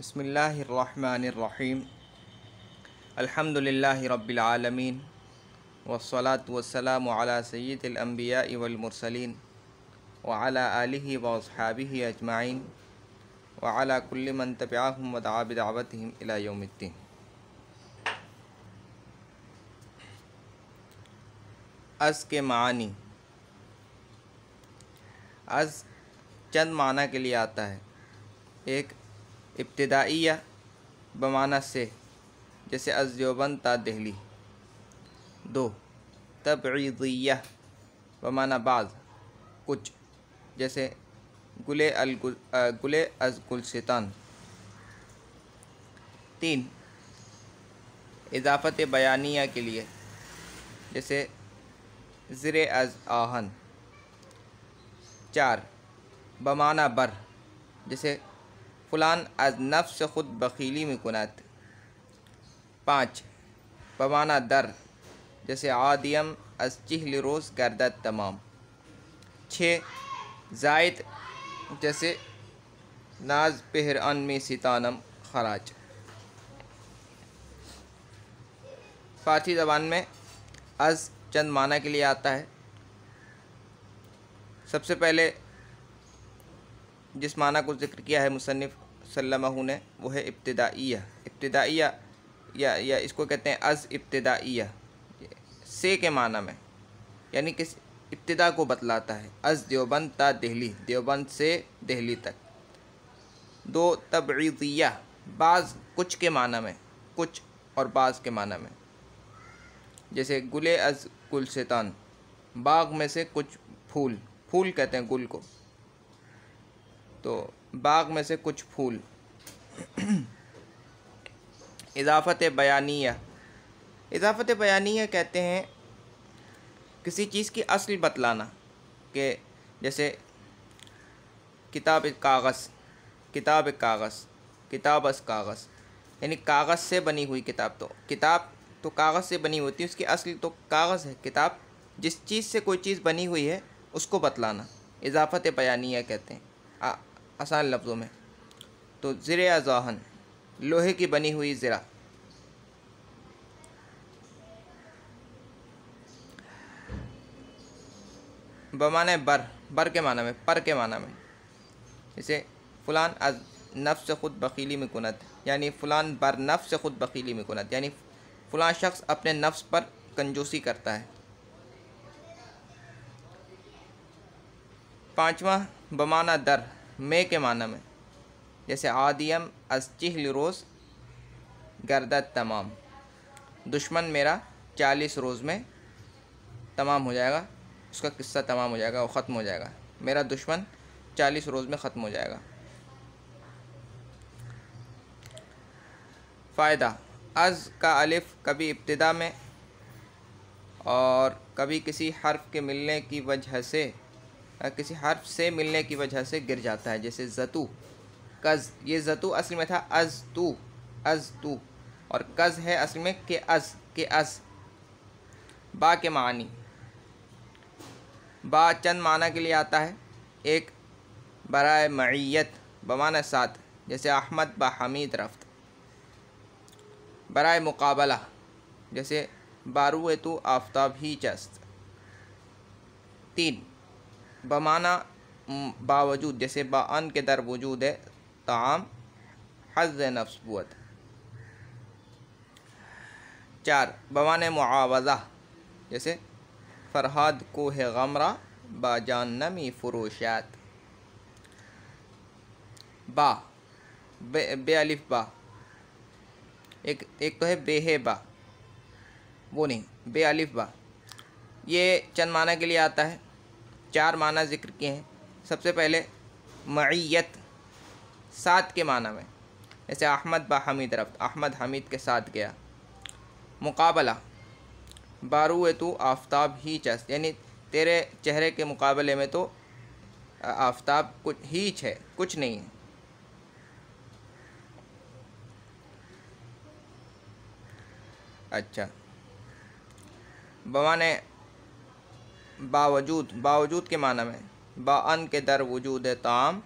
बिस्मिल्लाहिर्रहमानिर्रहीम अल्हम्दुलिल्लाहि रब्बिल आलमीन वस्सलातु वस्सलामु अला सय्यिदिल अंबिया'i वल मुरसलीन व अला आलिहि व अस्हाबिहि अजमाइन व अला कुल्लि मन तबिअहुम व दआ बिदअवतिहिम इला यौमिद्दीन। अज़ के मानी। अज़ चंद माना के लिए आता है। एक, इब्तिदाइया बमाना से, जैसे अज़ देवबंद ता दिल्ली। दो, तबईदिया बमाना बाज़ कुछ, जैसे गुले अज़ गुलसितान। तीन, इज़ाफ़त बयानिया के लिए, जैसे ज़िरे अज़ आहन। चार, बमाना बर, जैसे फ़ुलान अज़ नफ्स ख़ुद बखीली में कुनत। पाँच, बमाना दर, जैसे आदियम अज़ चिहल रोज़ गर्दत तमाम। छः, ज़ायद, जैसे नाज पहर अन में सितानम खराज। फ़ारसी ज़बान में अज़ चंद माना के लिए आता है। सबसे पहले जिस माना को ज़िक्र किया है मुसन्निफ़ सल्लल्लाहु ने, वो है इब्तिदाइया। इब्तिदाइया या इसको कहते हैं अज़ इब्तिदाइया, से के माना में, यानी किस इब्तिदा को बतलाता है। अज़ देवबंद ता दिल्ली, देवबंद से दिल्ली तक। दो, तबईदिया, बाज़ कुछ के माना में, कुछ और बाज़ के माना में, जैसे गुले अज़ गुलसितान, बाग में से कुछ फूल, फूल कहते हैं गुल को, तो बाग में से कुछ फूल। इज़ाफ़त बयानिया, इज़ाफ़त बयानिया कहते हैं किसी चीज़ की असल बतलाना, कि जैसे किताब कागज़, किताब कागज़, किताब अस कागज़, यानी कागज़ से बनी हुई किताब। तो किताब तो कागज़ से बनी होती है, उसकी असल तो कागज़ है। किताब जिस चीज़ से कोई चीज़ बनी हुई है उसको बतलाना इज़ाफ़त बयानिया कहते हैं आसान लफ्ज़ों में। तो ज़िरे अज़ाहन, लोहे की बनी हुई ज़िरा। बमाने बर, बर के माना में, पर के माना में, जैसे फ़ुलान अज़ नफ्स ख़ुद बखीली में कुनत, यानी फ़ुलान बर नफ्स ख़ुद बखीली में कुनत, यानी फ़ुलान शख्स अपने नफ्स पर कंजूसी करता है। पाँचवा, बमाना दर, में के माना में, जैसे आदियम अज़ चिहल रोज़ गर्दत तमाम, दुश्मन मेरा 40 रोज़ में तमाम हो जाएगा, उसका किस्सा तमाम हो जाएगा, वो ख़त्म हो जाएगा। मेरा दुश्मन 40 रोज़ में ख़त्म हो जाएगा। फ़ायदा, अज़ का अलिफ कभी इब्तिदा में और कभी किसी हर्फ के मिलने की वजह से, किसी हर्फ से मिलने की वजह से गिर जाता है, जैसे ज़तू, कज़। ये ज़तू असल में था अज़ तू, और कज़ है असल में के अज़। बा के मानी, बा चंद माना के लिए आता है। एक, बराए मईयत बमाना साथ, जैसे अहमद बा हमीद रफ्त। बराए मुकाबला, जैसे बारू तो आफ्ताब ही चस्त। तीन, बमाना बावजूद, जैसे बाअन के दर वजूद है ताम हज़्ज़ नफ्स बुअत। चार, बमाने मुआवज़ा, जैसे फ़रहाद को है गमरा बाजान नमी फ़ुरूशात। बा, बे अलिफ बा, एक तो है बेहे बा, वो नहीं, बे अलिफ बा, ये चंद माना के लिए आता है। चार माना ज़िक्र किए हैं। सबसे पहले मईयत, साथ के माना में, जैसे अहमद बा हमीद रफ्त, अहमद हमीद के साथ गया। मुकाबला, बारू तो आफ्ताब ही चस्त, यानी तेरे चेहरे के मुकाबले में तो आफ्ताब कुछ हीच है, कुछ नहीं है। अच्छा, बमाने बावजूद, बावजूद के माना में, बाअन के दर वजूद ताम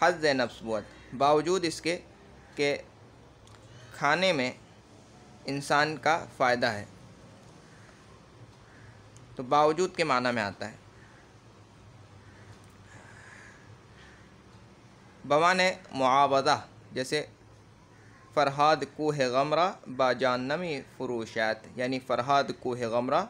हज़्ज़ नफ्स बुअत, बावजूद इसके कि खाने में इंसान का फ़ायदा है, तो बावजूद के माना में आता है। बमाने मुआवज़ा, जैसे फ़रहाद कोह गमरा बाजान्नमी फ़ुरूशात, यानी फ़रहाद कोह गमरा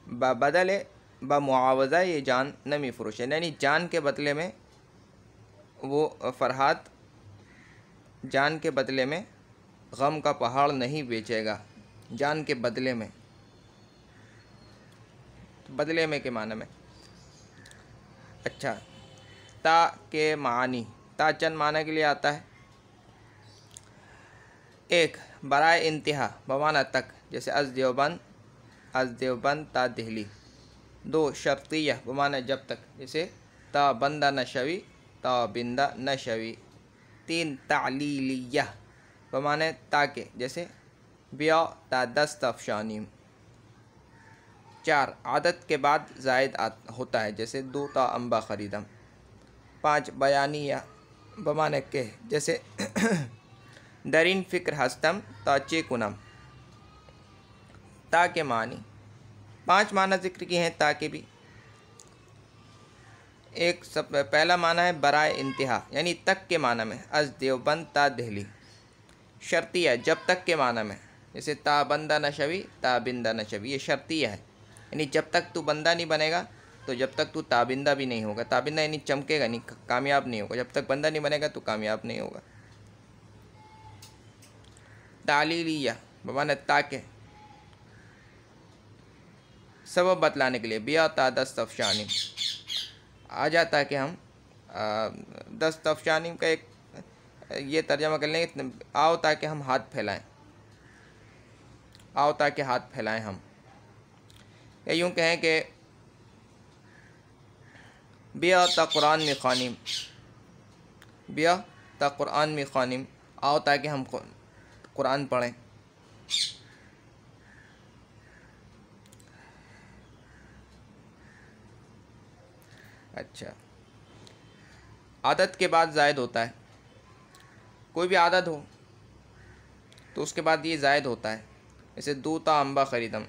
बदले मुआवज़ा ये जान नमी फ़ुरूश, यानी जान के बदले में वो फ़रहाद जान के बदले में गम का पहाड़ नहीं बेचेगा, जान के बदले में, बदले में के माने में। अच्छा, ता के मानी, ता चंद माना के लिए आता है। एक, बराए इंतहा बमाना तक, जैसे अज देवबंद ता दिहली। दो, शर्तिया बमाना जब तक, जैसे ता बंदा नशवी ता बिंदा नशवी। तीन, तालीलिया बमाने ताके, जैसे बिया ता दस्त अफशानीम। चार, आदत के बाद ज़ायद होता है, जैसे दो ता अम्बा ख़रीदम। पाँच, बयानिया बमाने के, जैसे दरिन फ़िक्र हस्तम ताचे कुनम। ता के मानी, 5 माना ज़िक्र किए हैं ता के भी। एक सब पहला माना है बराए इंतहा, यानी तक के माना में, अज देवबंद ता दिहली। शर्तिया जब तक के माना में, जैसे ता बंदा नशवी ता बिंदा नशवी, ये शर्तिया है, यानी जब तक तू बंदा नहीं बनेगा तो जब तक तू ताबिंदा भी नहीं होगा। ताबिंदा यानी चमकेगा नहीं, कामयाब नहीं होगा। जब तक बंदा नहीं बनेगा तो कामयाब नहीं होगा। तालीलिया बमाने ताके, सबब बतलाने के लिए, बिया ता दस्त अफशानी, आ जाता है कि हम दस्त अफशानी का एक ये तर्जमा कर लेंगे, आओ ताकि हम हाथ फैलाएं, आओ ताकि हाथ फैलाएं हम। या यूँ कहें कि बिया ता कुरान में ख़ानिम, बिया ता कुरान में ख़ानिम, आओ ताकि हम कुरान पढ़ें। अच्छा, आदत के बाद ज़ायद होता है, कोई भी आदत हो तो उसके बाद ये ज़ायद होता है। जैसे दो ता अम्बा ख़रीदम,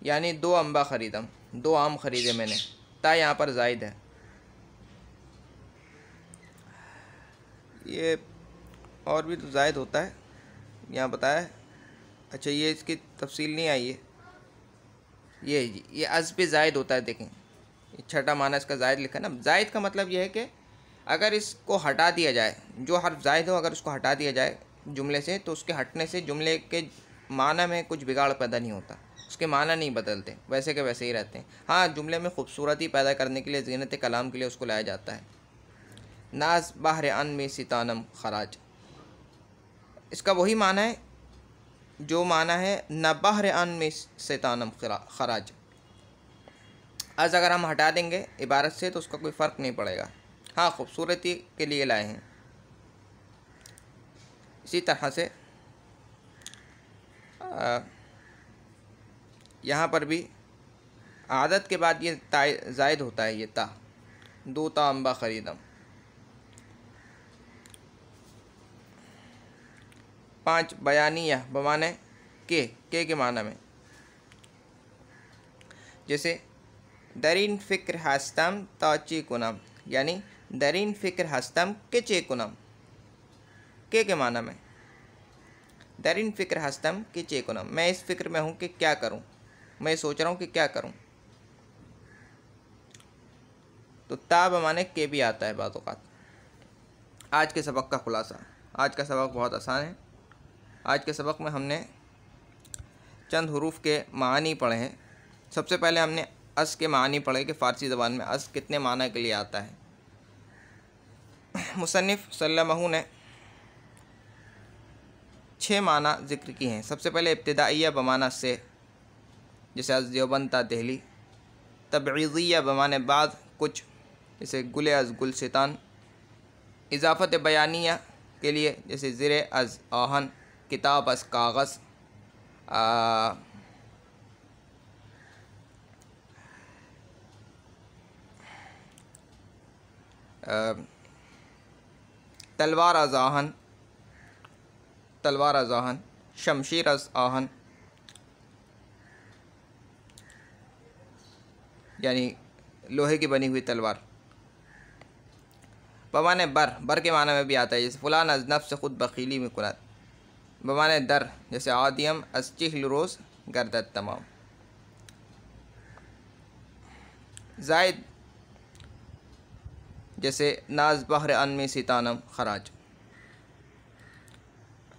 यानी 2 अम्बा ख़रीदम, 2 आम ख़रीदे मैंने। ता यहाँ पर ज़ायद है। ये और भी तो ज़ायद होता है, यहाँ बताया है। अच्छा, ये इसकी तफसील नहीं आई है। ये अज़ पे ज़ायद होता है, देखें छठा माना इसका ज़ायद लिखा है ना। ज़ायद का मतलब यह है कि अगर इसको हटा दिया जाए, जो हर्फ ज़ायद हो अगर उसको हटा दिया जाए जुमले से, तो उसके हटने से जुमले के माना में कुछ बिगाड़ पैदा नहीं होता, उसके माना नहीं बदलते, वैसे के वैसे ही रहते हैं। हाँ, जुमले में खूबसूरती पैदा करने के लिए, ज़ीनत कलाम के लिए उसको लाया जाता है। नाज बाहर अन में सितानम खराज, इसका वही माना है जो माना है न बाहर अन में सितानम खराज। आज अगर हम हटा देंगे इबारत से तो उसका कोई फ़र्क नहीं पड़ेगा। हाँ, खूबसूरती के लिए लाए हैं। इसी तरह से यहाँ पर भी आदत के बाद ये ता ज़ायद होता है, ये ता, दो ता अम्बा ख़रीदम। 5, बयानिया बमाने के माना में, जैसे दरीन फ़िक्र हस्तम ताची कुनम, यानी दरीन फ़िक्र हस्तम के चे कुनम, के माना में, दरीन फ़िक्र हस्तम के चे कुनम, मैं इस फ़िक्र में हूँ कि क्या करूँ, मैं सोच रहा हूँ कि क्या करूँ। तो ता बमाने के भी आता है बात औक़ात। आज के सबक का खुलासा, आज का सबक बहुत आसान है। आज के सबक में हमने चंद हुरूफ के मानी पढ़े हैं। सबसे पहले हमने अस के मानी पढ़े कि फ़ारसी ज़बान में अस कितने माना के लिए आता है। मुसन्निफ़ सल्लल्लाहु ने 6 माना ज़िक्र किए हैं। सबसे पहले इब्तिदाइया बमाना से, जैसे अज़ देवबंद ता दिहली। तबईज़िया बमाने बाद कुछ, जैसे गुले अज़ गुलसितान। इज़ाफ़त बयानिया के लिए, जैसे ज़िरे अज़ आहन, किताब अज़ कागज़। तलवार अज़ आहन, तलवार अज़ आहन। शमशीर अज़ आहन यानी लोहे की बनी हुई तलवार। बमाने बर के माना में भी आता है, जैसे फ़ुलान अज़ नफ्स खुद बखीली में कुनत। बमाने दर, जैसे आदियम अज़ चिहल रोज़ गर्दत तमाम। ज़ायद, जैसे नाज बहर अनमी सितानम खराज।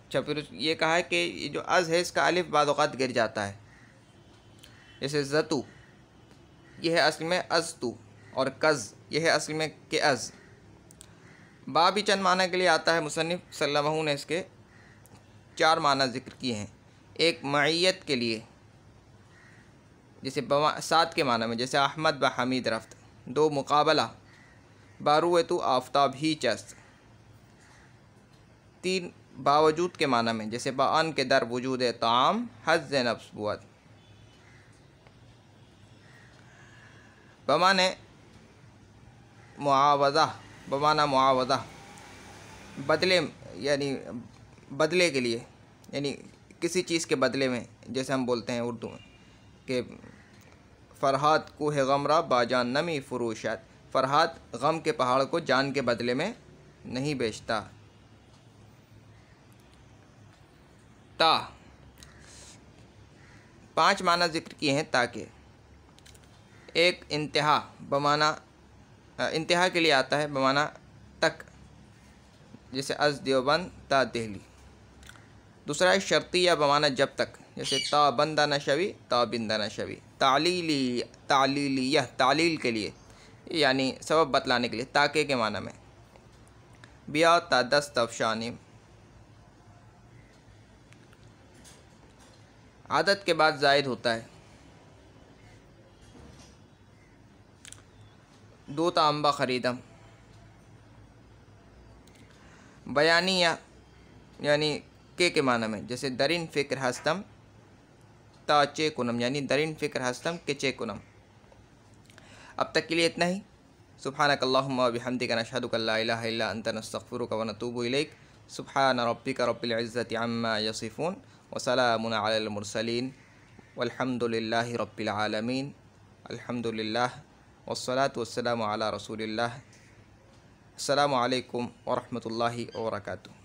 अच्छा, फिर ये कहा है कि ये जो अज़ है इसका अलिफ बाद औक़ात गिर जाता है, जैसे ज़तू ये है असल में अज़तू, और कज़ ये है असल में के अज़। बा भी चंद माना के लिए आता है। मुसन्निफ़ सल्लल्लाहु ने इसके 4 माना ज़िक्र किए हैं। एक मईयत के लिए, जैसे साथ के माना में, जैसे अहमद व हमीद रफ्त। 2 मुकाबला, बारूए तो आफ्ताब ही चस्त। 3 बावजूद के माना में, जैसे बान के दर वजूद ताम हज़ नफ्स बुअत। बमाने मुआवज़ा, बमाना मुआवज़ा बदले, यानी बदले के लिए, यानी किसी चीज़ के बदले में। जैसे हम बोलते हैं उर्दू में कि फ़रहाद कोह गमरा बाजान नमी फ़ुरूशात, फ़रहाद गम के पहाड़ को जान के बदले में नहीं बेचता। ता 5 माना ज़िक्र किए हैं ताकि। एक इंतहा, बमाना इंतहा के लिए आता है, बमाना तक, जैसे अज़ देवबंद ता दिल्ली। दूसरा है शर्तिया, बमाना जब तक, जैसे ता बंदा नशवी ता बिंदा नशवी। तालीली, तालीली यह तालील के लिए, यानी सबब बतलाने के लिए, ताके के माना में। बिया ता दस्त अफशानी, आदत के बाद जायद होता है। 2 तांबा ख़रीदम। बयानिया यानी के माना में, जैसे दरिन फ़िक्र हस्तम ता चे कुनम, यानी दरिन फ़िक्र हस्तम के चे कुनम। अब तक के लिए इतना ही। सुब्हानक अल्लाहुम्मा व बिहम्दिका नशहदु अल्ला इलाहा इल्ला अंता नस्तगफिरुका व नतूबु इलैक। सुब्हान रब्बिका रब्बिल इज़्ज़ति अम्मा यसिफून व सलामुन अलल मुरसलीन वल्हम्दुलिल्लाहि रब्बिल आलमीन। अल्हम्दुलिल्लाह वस्सलातु वस्सलामु अला रसूलिल्लाह। अस्सलामु अलैकुम व रहमतुल्लाहि व बरकातुहू।